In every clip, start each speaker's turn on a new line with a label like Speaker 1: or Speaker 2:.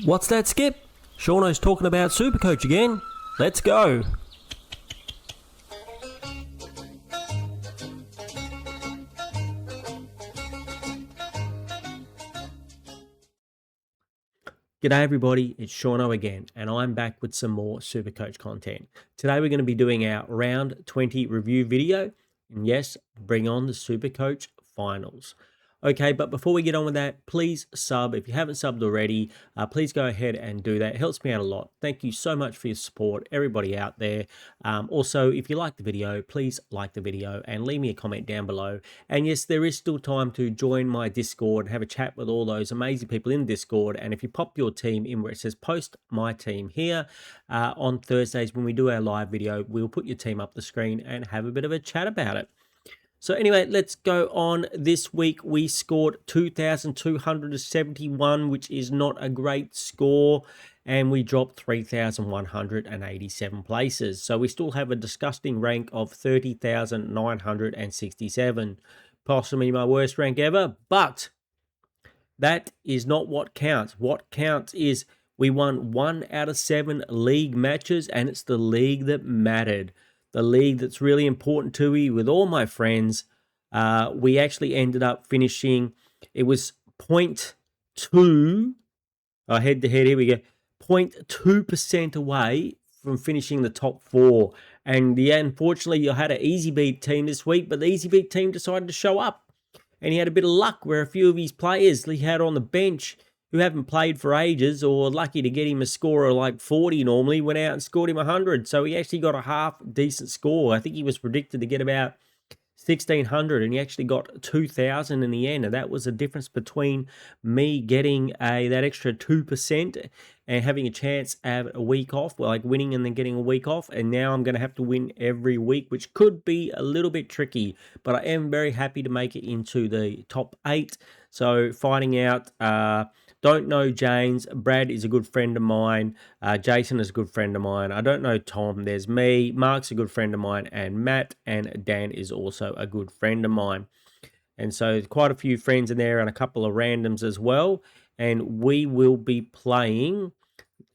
Speaker 1: What's that, Skip? Shauno's talking about Supercoach again. Let's go. G'day everybody, it's Shauno again, and I'm back with some more Supercoach content. Today we're going to be doing our round 20 review video, and yes, bring on the Supercoach finals. Okay, but before we get on with that, please sub. If you haven't subbed already, please go ahead and do that. It helps me out a lot. Thank you so much for your support, everybody out there. Also, if you like the video, please like the video and leave me a comment down below. And yes, there is still time to join my Discord and have a chat with all those amazing people in Discord. And if you pop your team in where it says post my team here, on Thursdays when we do our live video, we'll put your team up the screen and have a bit of a chat about it. So anyway, let's go on. This week we scored 2,271, which is not a great score, and we dropped 3,187 places. So we still have a disgusting rank of 30,967, possibly my worst rank ever, but that is not what counts. What counts is we won 1 out of 7 league matches, and it's the league that mattered. The league that's really important to me with all my friends. We actually ended up finishing, it was 0.2, head-to-head, here we go, 0.2% away from finishing the top 4. And yeah, unfortunately, you had an easy beat team this week, but the easy beat team decided to show up. And he had a bit of luck where a few of his players he had on the bench who haven't played for ages, or lucky to get him a score of like 40 normally, went out and scored him 100. So he actually got a half decent score. I think he was predicted to get about 1,600, and he actually got 2,000 in the end. And that was the difference between me getting that extra 2% and having a chance at a week off, like winning and then getting a week off. And now I'm going to have to win every week, which could be a little bit tricky, but I am very happy to make it into the top 8. So finding out, don't know James. Brad is a good friend of mine. Jason is a good friend of mine. I don't know Tom. There's me. Mark's a good friend of mine. And Matt and Dan is also a good friend of mine. And so quite a few friends in there and a couple of randoms as well. And we will be playing,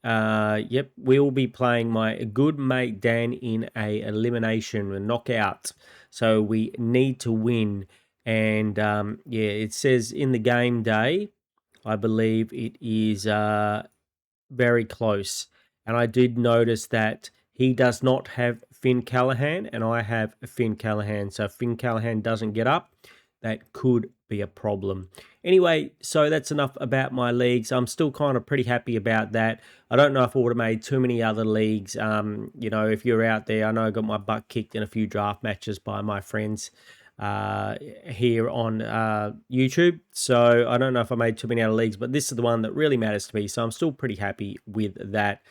Speaker 1: we will be playing my good mate Dan in a elimination, a knockout. So we need to win. And it says in the game day, I believe it is very close. And I did notice that he does not have Finn Callahan, and I have Finn Callahan. So if Finn Callahan doesn't get up, that could be a problem. Anyway, so that's enough about my leagues. I'm still kind of pretty happy about that. I don't know if I would have made too many other leagues. If you're out there, I know I got my butt kicked in a few draft matches by my friends here on YouTube. So I don't know if I made too many other leagues, but this is the one that really matters to me. So I'm still pretty happy with that.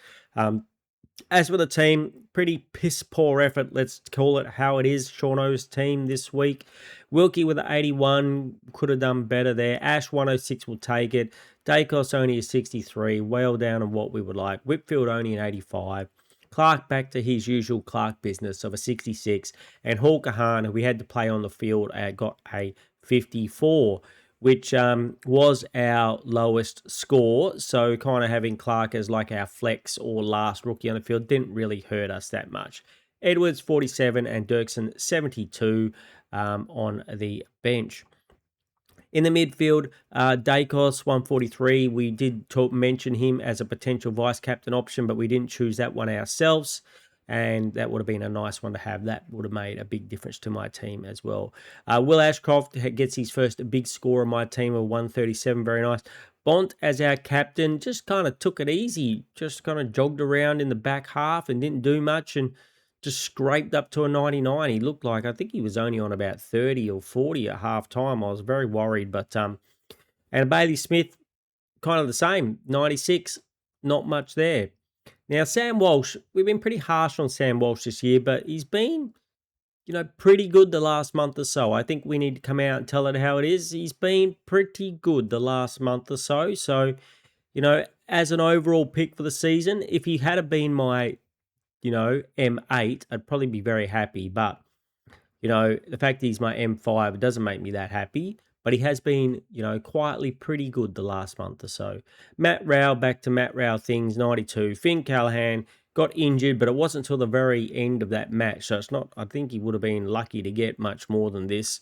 Speaker 1: As for the team, pretty piss poor effort. Let's call it how it is. Shauno's team this week. Wilkie with an 81 could have done better there. Ash 106 will take it. Dacos only a 63, well down on what we would like. Whitfield only an 85. Clark back to his usual Clark business of a 66. And Hawker Hahn, who we had to play on the field, got a 54, which was our lowest score. So kind of having Clark as like our flex or last rookie on the field didn't really hurt us that much. Edwards 47 and Dirksen 72 on the bench. In the midfield, Dacos 143. We did mention him as a potential vice captain option, but we didn't choose that one ourselves. And that would have been a nice one to have. That would have made a big difference to my team as well. Will Ashcroft gets his first big score on my team of 137. Very nice. Bont as our captain just kind of took it easy. Just kind of jogged around in the back half and didn't do much and just scraped up to a 99. He looked like, I think he was only on about 30 or 40 at half time. I was very worried. But and Bailey Smith, kind of the same, 96. Not much there. Now, Sam Walsh, we've been pretty harsh on Sam Walsh this year, but he's been, pretty good the last month or so. I think we need to come out and tell it how it is. He's been pretty good the last month or so. So, as an overall pick for the season, if he had been my, M8, I'd probably be very happy. But, the fact that he's my M5, it doesn't make me that happy. but he has been, quietly pretty good the last month or so. Matt Rao, back to Matt Rao things, 92. Finn Callahan got injured, but it wasn't until the very end of that match. So it's not, I think he would have been lucky to get much more than this.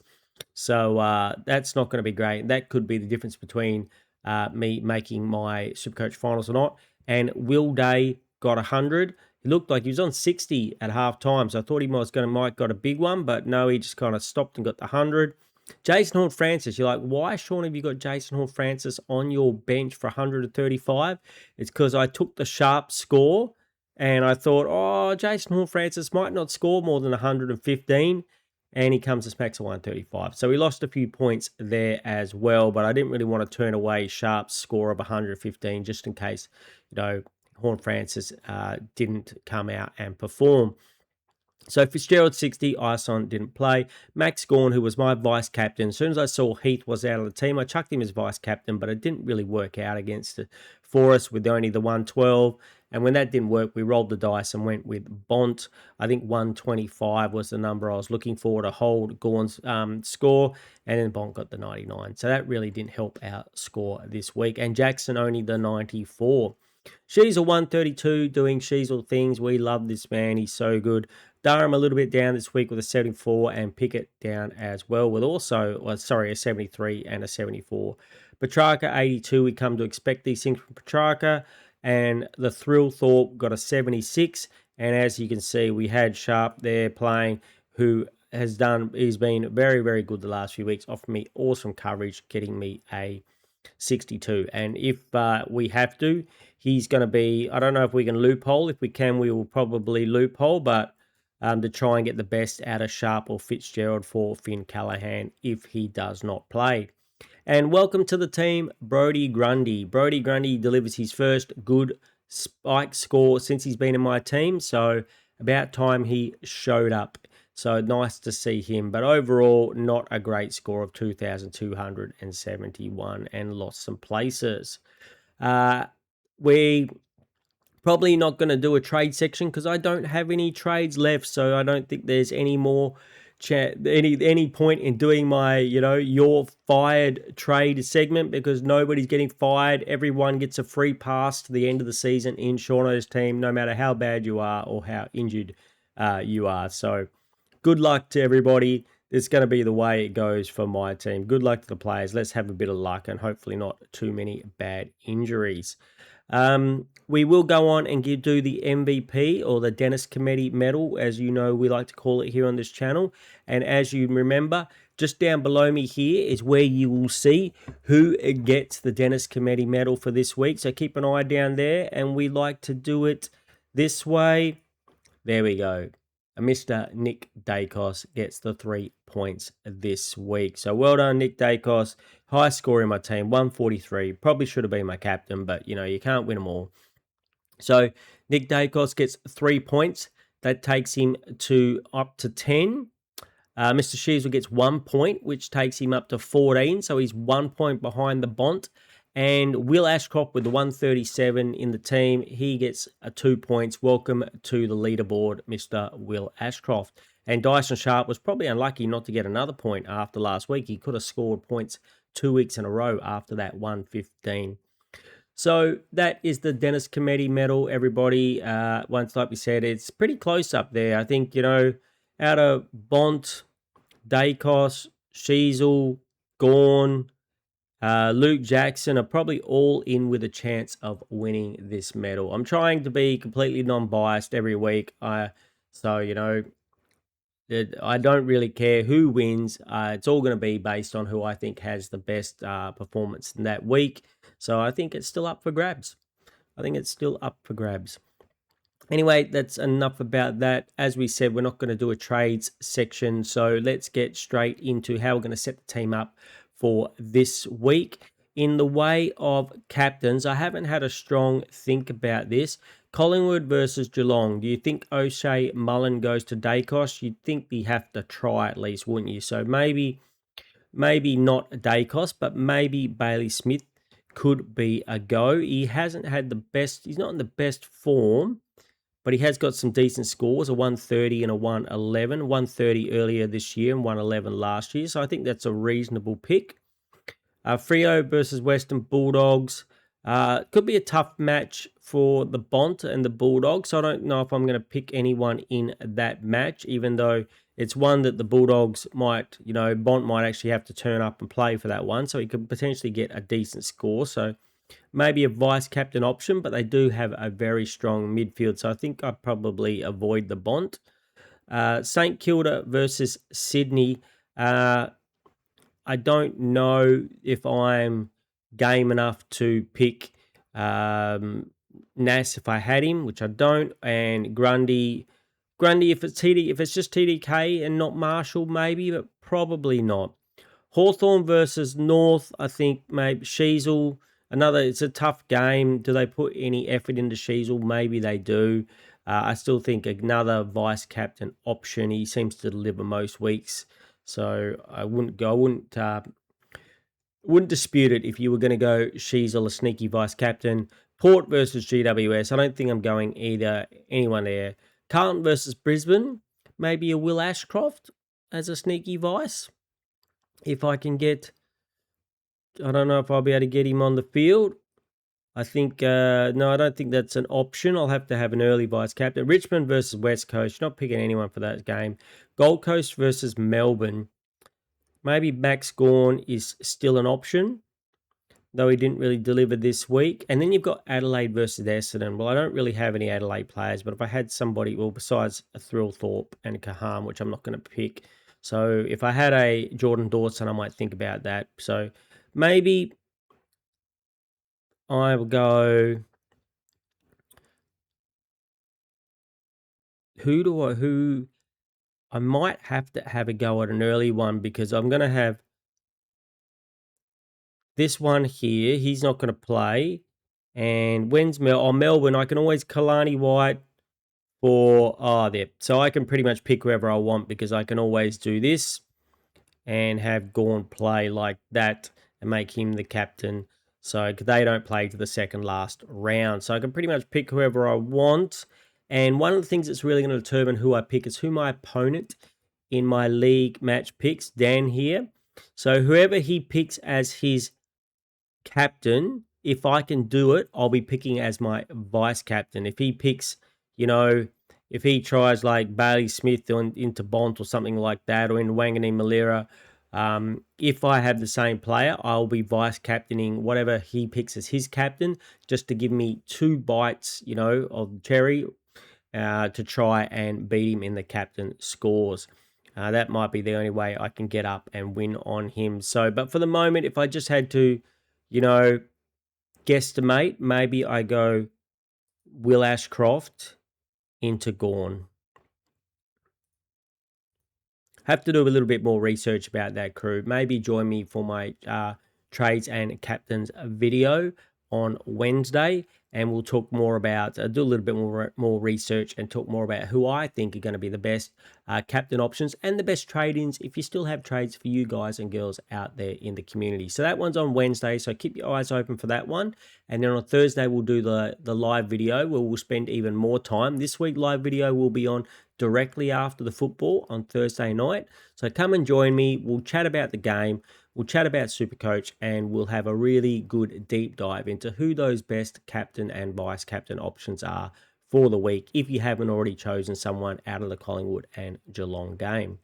Speaker 1: So that's not going to be great. That could be the difference between me making my Supercoach finals or not. And Will Day got 100. He looked like he was on 60 at half time, so I thought he might got a big one, but no, he just kind of stopped and got the 100. Jason Horne-Francis, you're like, why, Sean, have you got Jason Horne-Francis on your bench for 135? It's because I took the sharp score and I thought, oh, Jason Horne-Francis might not score more than 115, and he comes to smacks at 135. So he lost a few points there as well, but I didn't really want to turn away Sharp's score of 115 just in case, Horne-Francis didn't come out and perform. So Fitzgerald 60, Ison didn't play. Max Gawn, who was my vice captain, as soon as I saw Heath was out of the team, I chucked him as vice captain, but it didn't really work out against it for us with only the 112. And when that didn't work, we rolled the dice and went with Bont. I think 125 was the number I was looking for to hold Gawn's score, and then Bont got the 99. So that really didn't help our score this week. And Jackson only the 94. She's a 132 doing Sheasel things. We love this man. He's so good. Durham a little bit down this week with a 74, and Pickett down as well with a 73 and a 74. Petrarca 82, we come to expect these things from Petrarca, and the Thrill Thorpe got a 76, and as you can see, we had Sharp there playing, he's been very, very good the last few weeks, offering me awesome coverage, getting me a 62. And if we have to, he's going to be, I don't know if we can loophole. If we can, we will probably loophole, but to try and get the best out of Sharp or Fitzgerald for Finn Callahan if he does not play. And welcome to the team, Brodie Grundy. Brodie Grundy delivers his first good spike score since he's been in my team, so about time he showed up. So nice to see him, but overall not a great score of 2,271 and lost some places. We probably not going to do a trade section because I don't have any trades left, so I don't think there's any more any point in doing my you're fired trade segment because nobody's getting fired. Everyone gets a free pass to the end of the season in Shauno's team, no matter how bad you are or how injured you are. So good luck to everybody. It's going to be the way it goes for my team. Good luck to the players. Let's have a bit of luck and hopefully not too many bad injuries. We will go on and do the MVP or the Dennis Committee medal, as you know, we like to call it here on this channel. And as you remember, just down below me here is where you will see who gets the Dennis Committee medal for this week. So keep an eye down there, and we like to do it this way. There we go. Mr. Nick Dacos gets the 3 points this week. So well done, Nick Dacos. High score in my team, 143. Probably should have been my captain, but, you can't win them all. So Nick Dacos gets 3 points. That takes him up to 10. Mr. Sheasel gets 1 point, which takes him up to 14. So he's 1 point behind the Bont. And Will Ashcroft with the 137 in the team, he gets 2 points. Welcome to the leaderboard, Mr. Will Ashcroft. And Dyson Sharp was probably unlucky not to get another point after last week. He could have scored points 2 weeks in a row after that 115. So that is the Dennis Committee medal, everybody. Once, like we said, it's pretty close up there. I think, out of Bont, Dacos, Sheasel, Gawn, Luke Jackson are probably all in with a chance of winning this medal. I'm trying to be completely non-biased every week. I don't really care who wins. It's all going to be based on who I think has the best performance in that week. So I think it's still up for grabs. Anyway, that's enough about that. As we said, we're not going to do a trades section. So let's get straight into how we're going to set the team up for this week. In the way of captains, I haven't had a strong think about this. Collingwood versus Geelong. Do you think O'Shea Mullen goes to Dacos? You'd think you have to try at least, wouldn't you? So maybe not Dacos, but maybe Bailey Smith could be a go. He hasn't had the best, he's not in the best form, but he has got some decent scores, a 130 and a 111. 130 earlier this year and 111 last year. So I think that's a reasonable pick. Freo versus Western Bulldogs. Could be a tough match for the Bont and the Bulldogs. So I don't know if I'm going to pick anyone in that match, even though it's one that the Bulldogs might, Bont might actually have to turn up and play for that one. So he could potentially get a decent score. So maybe a vice captain option, but they do have a very strong midfield. So I think I'd probably avoid the Bont. St Kilda versus Sydney. I don't know if I'm game enough to pick Nas if I had him, which I don't, and Grundy if it's just TDK and not Marshall, maybe, but probably not. Hawthorn versus North, I think maybe Sheasel. It's a tough game. Do they put any effort into Sheasel? Maybe they do. I still think another vice captain option. He seems to deliver most weeks. So I wouldn't dispute it if you were going to go Sheasel, a sneaky vice captain. Port versus GWS. I don't think I'm going anyone there. Carlton versus Brisbane. Maybe a Will Ashcroft as a sneaky vice. If I can get, I don't know if I'll be able to get him on the field. I think, no, I don't think that's an option. I'll have to have an early vice captain. Richmond versus West Coast. Not picking anyone for that game. Gold Coast versus Melbourne. Maybe Max Gawn is still an option, though he didn't really deliver this week. And then you've got Adelaide versus Essendon. Well, I don't really have any Adelaide players, but if I had somebody, well, besides a Thrillthorpe and Kaham, which I'm not going to pick. So if I had a Jordan Dawson, I might think about that. So maybe I will go. I might have to have a go at an early one because I'm going to have this one here. He's not going to play. And when's Melbourne? I can always Kalani White there. So I can pretty much pick whoever I want because I can always do this and have Gawn play like that and make him the captain. So they don't play to the second last round. So I can pretty much pick whoever I want. And one of the things that's really going to determine who I pick is who my opponent in my league match picks, Dan here. So whoever he picks as his captain, if I can do it, I'll be picking as my vice captain. If he picks, if he tries like Bailey Smith into Bont or something like that, or in Wangani Malira, if I have the same player, I'll be vice captaining whatever he picks as his captain, just to give me 2 bites, of cherry to try and beat him in the captain scores. That might be the only way I can get up and win on him. So, but for the moment, if I just had to, guesstimate, maybe I go Will Ashcroft into Gawn. Have to do a little bit more research about that crew. Maybe join me for my trades and captains video on Wednesday, and we'll talk more about, do a little bit more research and talk more about who I think are going to be the best captain options and the best trade-ins if you still have trades for you guys and girls out there in the community. So that one's on Wednesday, so keep your eyes open for that one. And then on Thursday, we'll do the live video where we'll spend even more time. This week, live video will be on directly after the football on Thursday night. So come and join me. We'll chat about the game. We'll chat about Supercoach, and we'll have a really good deep dive into who those best captain and vice captain options are for the week if you haven't already chosen someone out of the Collingwood and Geelong game.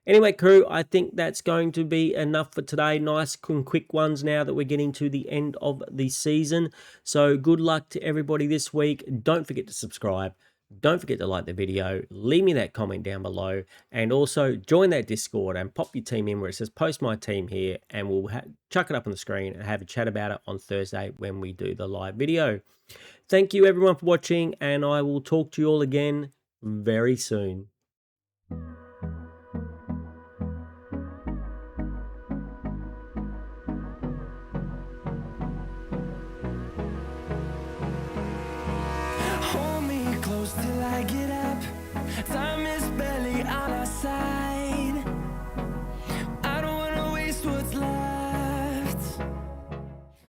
Speaker 1: Anyway, crew, I think that's going to be enough for today. Nice and quick ones now that we're getting to the end of the season. So good luck to everybody this week. Don't forget to subscribe. Don't forget to like the video, leave me that comment down below, and also join that Discord and pop your team in where it says post my team here, and we'll chuck it up on the screen and have a chat about it on Thursday when we do the live video. Thank you everyone for watching, and I will talk to you all again very soon.
Speaker 2: Hold me close till I get up. Time is barely on